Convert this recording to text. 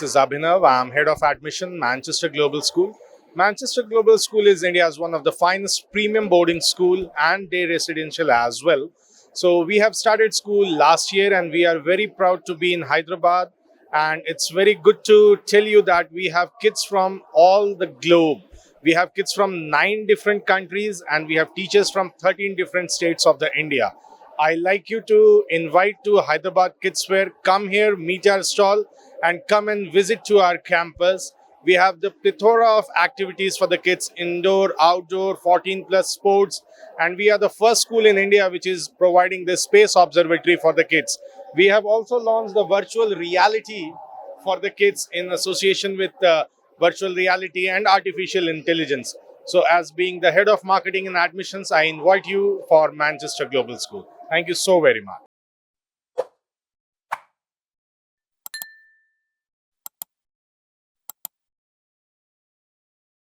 this is Abinav. I'm head of admission, Manchester Global School. Manchester Global School is India's one of the finest premium boarding school and day residential as well. So we have started school last year and we are very proud to be in Hyderabad. And it's very good to tell you that we have kids from all the globe. We have kids from 9 different countries and we have teachers from 13 different states of the India. I like you to invite to Hyderabad Kids Fair. Come here, meet our stall, and come and visit to our campus. We have the plethora of activities for the kids, indoor, outdoor, 14 plus sports, and we are the first school in India which is providing the space observatory for the kids. We have also launched the virtual reality for the kids in association with virtual reality and artificial intelligence. So as being the head of marketing and admissions, I invite you for Manchester Global School. Thank you so very much.